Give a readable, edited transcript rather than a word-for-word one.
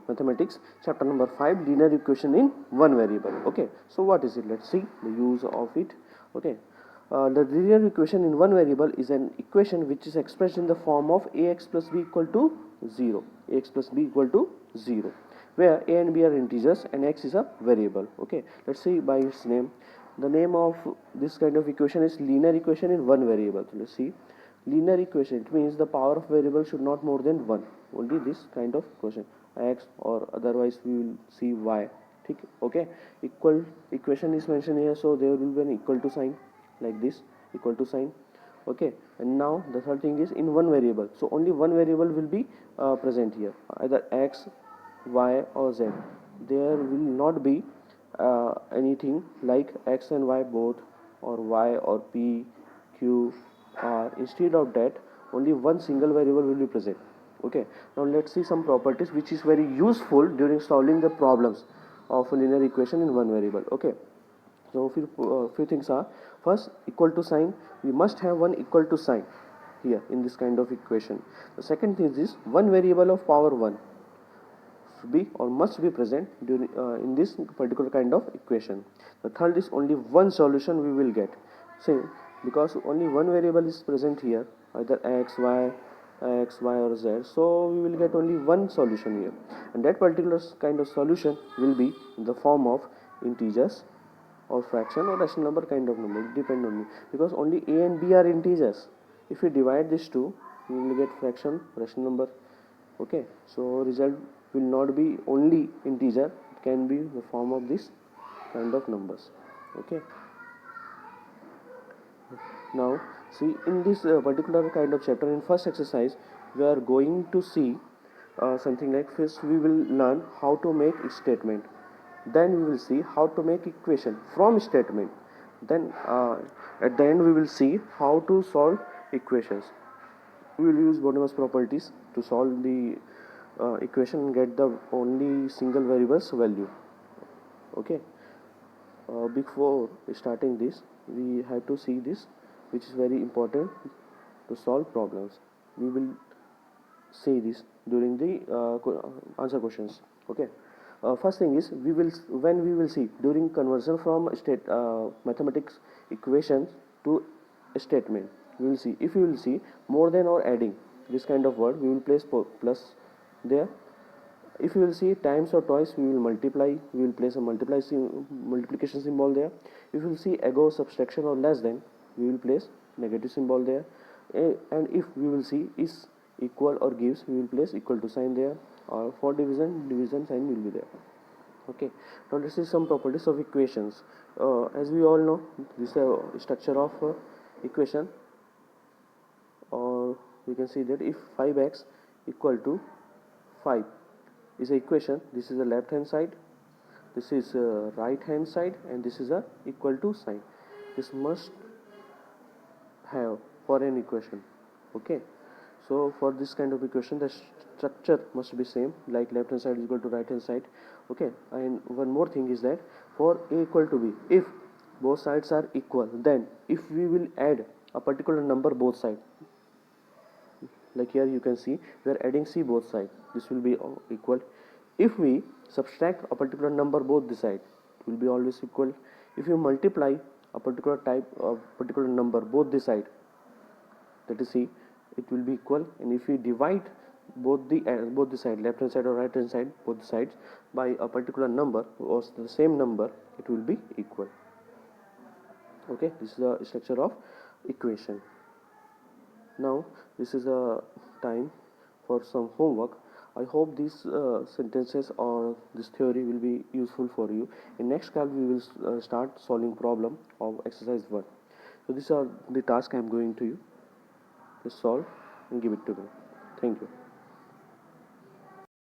mathematics, chapter number 5, linear equation in one variable. Okay, so what is it? Let's see the use of it. Okay, the linear equation in one variable is an equation which is expressed in the form of ax plus b equal to 0, ax plus b equal to 0, where a and b are integers and x is a variable. Okay, let's see by its name. The name of this kind of equation is linear equation in one variable. So let's see, linear equation, it means the power of variable should not more than 1, only this kind of equation, x, or otherwise we will see y. Okay, equal equation is mentioned here, so there will be an equal to sign like this, equal to sign. Okay, and now the third thing is in one variable, so only one variable will be present here, either x, y or z. There will not be anything like x and y both, or y or p, q, r. Instead of that, only one single variable will be present. Okay, now let's see some properties which is very useful during solving the problems of a linear equation in one variable. Okay, so few things are, first, equal to sign. We must have one equal to sign here in this kind of equation. The second thing is one variable of power 1 should be or must be present during in this particular kind of equation. The third is only one solution we will get. See, because only one variable is present here, either x, y or z, so we will get only one solution here, and that particular kind of solution will be in the form of integers or fraction or rational number kind of number. It depends on me, because only a and b are integers. If we divide these two, we will get fraction, rational number. Okay, so result will not be only integer, it can be the form of this kind of numbers. Okay, now see, in this particular kind of chapter, in first exercise, we are going to see something like, first we will learn how to make a statement, then we will see how to make equation from statement, then at the end we will see how to solve equations. We will use Bonnet's properties to solve the equation and get the only single variables value. Okay, before starting this, we have to see this, which is very important to solve problems. We will see this during the answer questions. Okay, first thing is, when we will see during conversion from mathematics equations to a statement, we will see, if we will see more than or adding this kind of word, we will place plus there. If you will see times or twice, we will multiply, we will place a multiplication symbol there. If you will see ago, subtraction or less than, we will place negative symbol there. And if we will see is equal or gives, we will place equal to sign there, or for division sign will be there. Okay, now this is some properties of equations. As we all know, this is the structure of equation, or we can see that if 5x equal to 5 is a equation, this is the left hand side, this is right hand side, and this is a equal to sign. This must have for an equation. Okay, so for this kind of equation, the structure must be same, like left hand side is equal to right hand side. Okay, and one more thing is that for a equal to b, if both sides are equal, then if we will add a particular number both sides, like here you can see we are adding c both sides, this will be equal. If we subtract a particular number both the side, it will be always equal. If you multiply a particular type of particular number both the side, that is c, it will be equal. And if we divide both the side, left hand side or right hand side, both the sides, by a particular number or the same number, it will be equal. Okay, this is the structure of equation. Now this is a time for some homework. I hope these sentences or this theory will be useful for you. In next class we will start solving problem of exercise 1. So these are the tasks I am going to you. Just solve and give it to me. Thank you.